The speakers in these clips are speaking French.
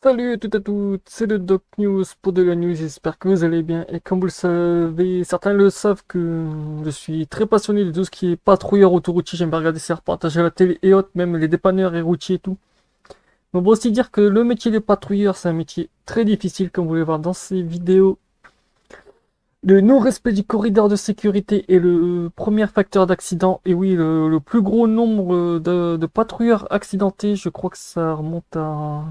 Salut à toutes et à toutes, c'est le Doc News pour de la news, j'espère que vous allez bien. Et comme vous le savez, certains le savent que je suis très passionné de tout ce qui est patrouilleur autoroutier, j'aime bien regarder ces reportages à la télé et autres, même les dépanneurs et routiers et tout. Mais on va aussi dire que le métier de patrouilleur, c'est un métier très difficile, comme vous pouvez voir dans ces vidéos. Le non-respect du corridor de sécurité est le premier facteur d'accident. Et oui, le plus gros nombre de patrouilleurs accidentés, je crois que ça remonte à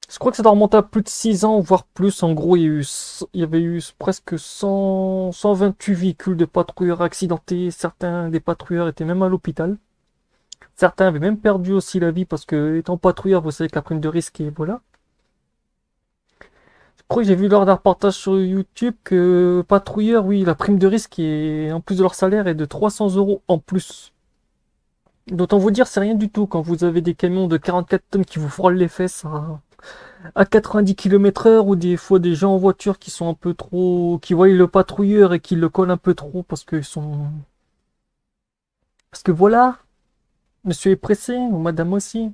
Je crois que ça doit remonter à plus de 6 ans, voire plus. En gros, il y avait eu presque 128 véhicules de patrouilleurs accidentés. Certains des patrouilleurs étaient même à l'hôpital. Certains avaient même perdu aussi la vie parce que, étant patrouilleur, vous savez que la prime de risque et voilà. Je crois que j'ai vu lors d'un reportage sur YouTube que patrouilleur, oui, la prime de risque est, en plus de leur salaire, est de 300 euros en plus. D'autant vous dire, c'est rien du tout quand vous avez des camions de 44 tonnes qui vous frôlent les fesses à 90 km/h ou des fois des gens en voiture qui sont un peu trop, qui voient le patrouilleur et qui le collent un peu trop parce que voilà, monsieur est pressé ou madame aussi.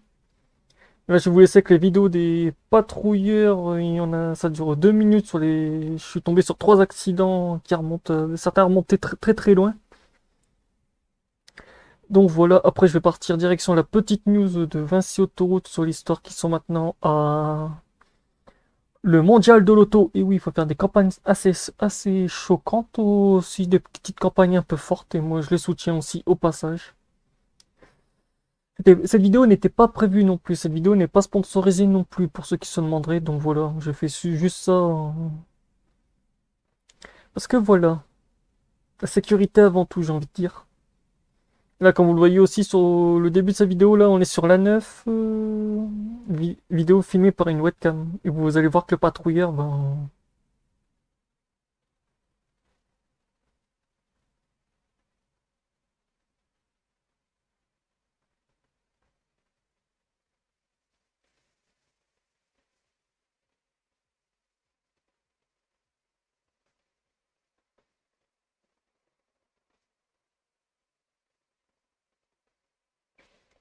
Là, je vous laissais que les vidéos des patrouilleurs, il y en a, ça dure 2 minutes je suis tombé sur 3 accidents qui remontent, certains remontaient très très très loin. Donc voilà, après je vais partir direction la petite news de Vinci Autoroute sur l'histoire qui sont maintenant à le mondial de l'auto, et oui, il faut faire des campagnes assez choquantes, aussi des petites campagnes un peu fortes, et moi je les soutiens aussi au passage. Cette vidéo n'était pas prévue non plus, cette vidéo n'est pas sponsorisée non plus pour ceux qui se demanderaient, donc voilà, je fais juste ça. Parce que voilà, la sécurité avant tout, j'ai envie de dire. Là, comme vous le voyez aussi sur le début de cette vidéo, là, on est sur l'A9, vidéo filmée par une webcam, et vous allez voir que le patrouilleur, ben,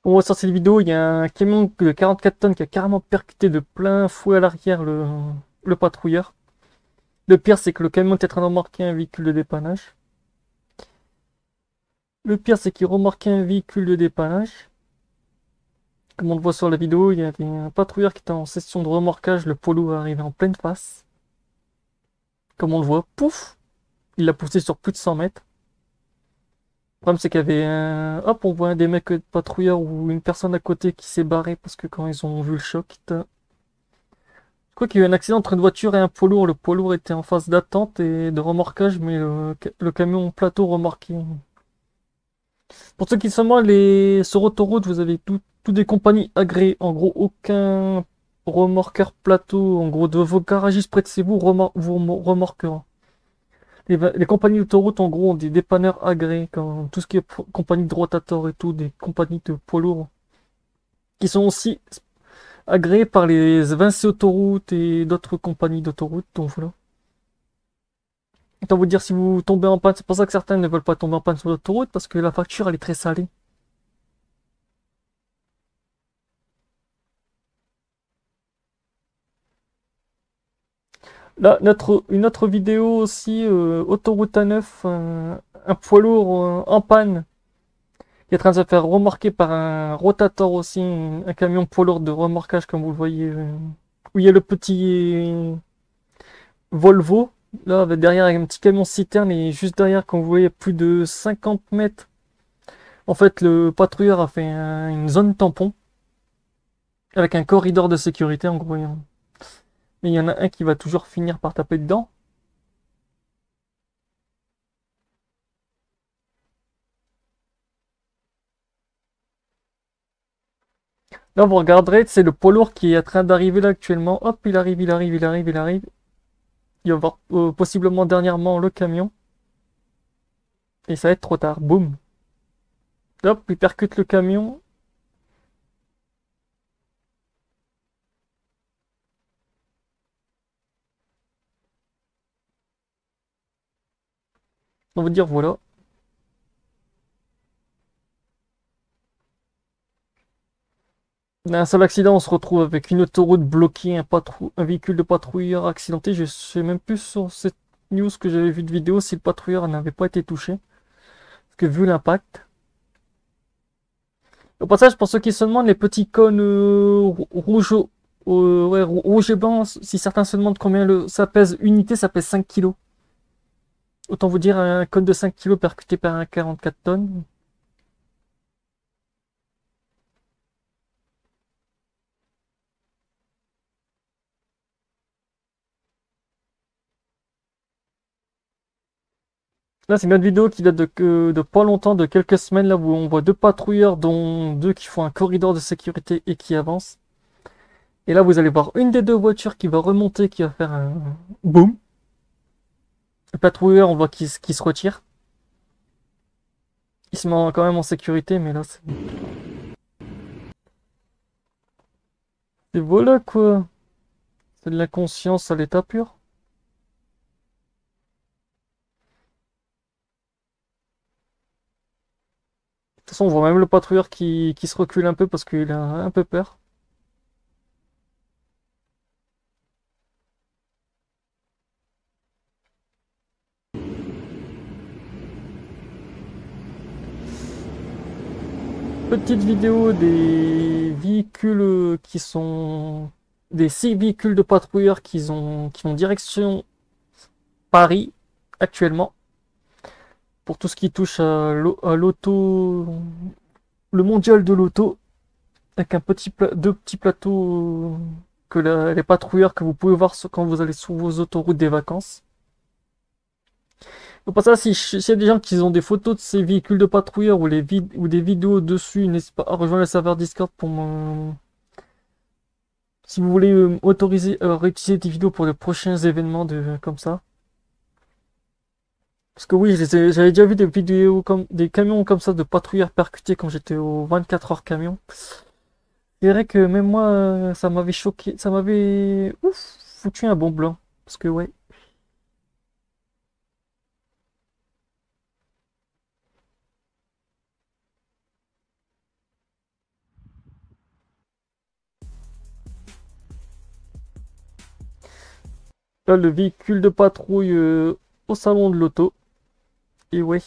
on voit sur cette vidéo, il y a un camion de 44 tonnes qui a carrément percuté de plein fouet à l'arrière le patrouilleur. Le pire, c'est que le camion était en train de remorquer un véhicule de dépannage. Le pire, c'est qu'il remorquait un véhicule de dépannage. Comme on le voit sur la vidéo, il y avait un patrouilleur qui était en session de remorquage. Le poids lourd est arrivé en pleine face. Comme on le voit, pouf, il l'a poussé sur plus de 100 mètres. Le problème, c'est qu'il y avait un... Hop, on voit un des mecs de patrouilleur ou une personne à côté qui s'est barré parce que quand ils ont vu le choc, je crois qu'il y a eu un accident entre une voiture et un poids lourd. Le poids lourd était en phase d'attente et de remorquage, mais le camion plateau remorqué. Pour ceux qui sont moi, sur autoroute, vous avez tout des compagnies agréées. En gros, aucun remorqueur plateau, en gros, de vos garagistes près de chez vous, remorquera. Les compagnies d'autoroute, en gros, ont des dépanneurs agréés, comme tout ce qui est compagnie de rotator et tout, des compagnies de poids lourds, qui sont aussi agréées par les Vinci Autoroute et d'autres compagnies d'autoroute. Donc voilà. Autant vous dire si vous tombez en panne, c'est pour ça que certains ne veulent pas tomber en panne sur l'autoroute, parce que la facture elle est très salée. Là, une autre vidéo aussi, autoroute A9, un poids lourd en panne, qui est en train de se faire remorquer par un rotator aussi, un camion poids lourd de remorquage comme vous le voyez, où il y a le petit Volvo, là, derrière avec un petit camion citerne, et juste derrière, quand vous voyez plus de 50 mètres, en fait, le patrouilleur a fait une zone tampon, avec un corridor de sécurité en gros. Mais il y en a un qui va toujours finir par taper dedans. Là, vous regarderez, c'est le poids lourd qui est en train d'arriver là actuellement. Hop, il arrive, il arrive, il arrive, il arrive. Il va voir possiblement dernièrement le camion. Et ça va être trop tard. Boum. Hop, il percute le camion. On va dire voilà. Un seul accident, on se retrouve avec une autoroute bloquée, un véhicule de patrouilleur accidenté. Je sais même plus sur cette news que j'avais vu de vidéo si le patrouilleur n'avait pas été touché. Parce que vu l'impact. Au passage, pour ceux qui se demandent, les petits cônes rouges, ouais, rouge et blanc, si certains se demandent combien ça pèse, unité, ça pèse 5 kilos. Autant vous dire, un cône de 5 kilos percuté par un 44 tonnes. Là, c'est une autre vidéo qui date de pas longtemps, de quelques semaines, là où on voit deux patrouilleurs, dont deux qui font un corridor de sécurité et qui avancent. Et là, vous allez voir une des deux voitures qui va remonter, qui va faire un boum. Le patrouilleur, on voit qu'il se retire. Il se met quand même en sécurité, mais là, c'est voilà quoi. C'est de l'inconscience à l'état pur. De toute façon, on voit même le patrouilleur qui se recule un peu parce qu'il a un peu peur. Petite vidéo des véhicules qui sont... Des 6 véhicules de patrouilleurs qui vont direction Paris actuellement. Pour tout ce qui touche à l'auto... Le mondial de l'auto. Avec deux petits plateaux que les patrouilleurs que vous pouvez voir quand vous allez sur vos autoroutes des vacances. Au passage, s'il y a des gens qui ont des photos de ces véhicules de patrouilleurs ou des vidéos dessus, n'hésitez pas à rejoindre le serveur Discord pour si vous voulez m'autoriser à réutiliser des vidéos pour les prochains événements comme ça. Parce que oui, j'avais déjà vu des vidéos des camions comme ça de patrouilleurs percutés quand j'étais au 24 heures camion. C'est vrai que même moi, ça m'avait choqué, ça m'avait foutu un bon blanc. Parce que ouais. Là, le véhicule de patrouille au salon de l'auto. Et ouais.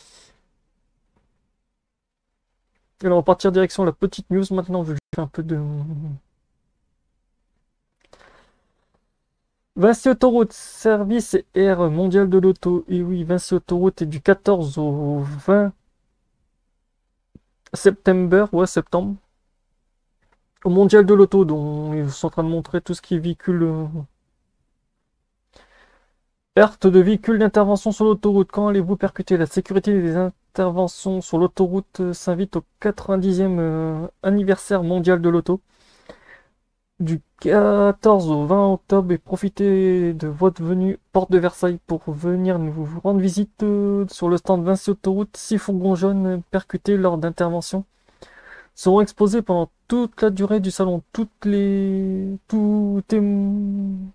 Et là, on va partir direction la petite news maintenant, vu que j'ai fait un peu de... Vinci Autoroute, service et ère mondial de l'auto. Et oui, Vinci Autoroute est du 14 au 20 septembre, ouais, septembre. Au mondial de l'auto, dont ils sont en train de montrer tout ce qui est véhicule... Perte de véhicules d'intervention sur l'autoroute. Quand allez-vous percuter? La sécurité des interventions sur l'autoroute s'invite au 90e anniversaire mondial de l'auto. Du 14 au 20 octobre et profitez de votre venue porte de Versailles pour venir nous rendre visite sur le stand Vinci Autoroute. 6 fourgons jaunes percutés lors d'interventions seront exposés pendant toute la durée du salon. Tout témoignant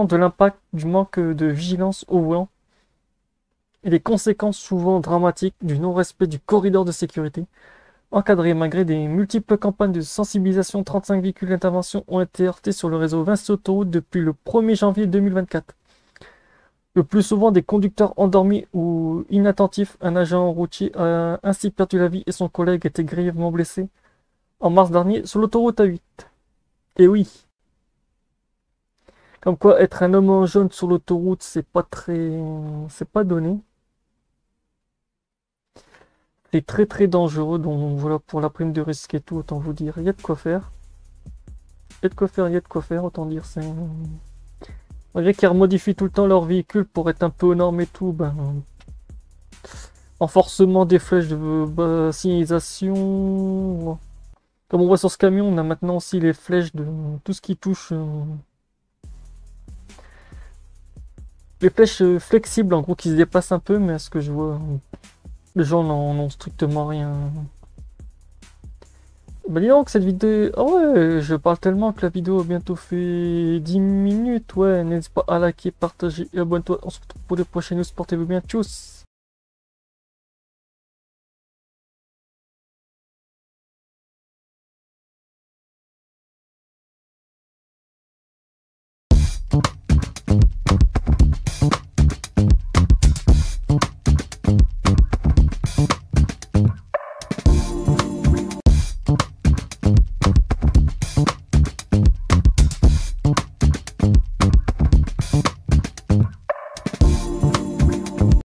de l'impact du manque de vigilance au volant et les conséquences souvent dramatiques du non-respect du corridor de sécurité. Encadré malgré des multiples campagnes de sensibilisation, 35 véhicules d'intervention ont été heurtés sur le réseau Vinci Autoroute depuis le 1er janvier 2024. Le plus souvent des conducteurs endormis ou inattentifs. Un agent routier a ainsi perdu la vie et son collègue était grièvement blessé en mars dernier sur l'autoroute A8. Et oui, comme quoi être un homme en jaune sur l'autoroute, c'est pas donné. C'est très très dangereux, donc voilà, pour la prime de risque et tout, autant vous dire, il y a de quoi faire. Il y a de quoi faire, il y a de quoi faire, autant dire, c'est... Malgré qu'ils remodifient tout le temps leur véhicule pour être un peu aux normes et tout, ben... Renforcement des flèches de signalisation... Comme on voit sur ce camion, on a maintenant aussi les flèches de tout ce qui touche... Les flèches flexibles, en gros, qui se déplacent un peu, mais à ce que je vois... Les gens n'en ont strictement rien. Bah dis donc, cette vidéo... Ah ouais, je parle tellement que la vidéo a bientôt fait 10 minutes. Ouais, n'hésite pas à liker, partager et abonne-toi. On se retrouve pour les prochaines news. Portez-vous bien. Tchuss!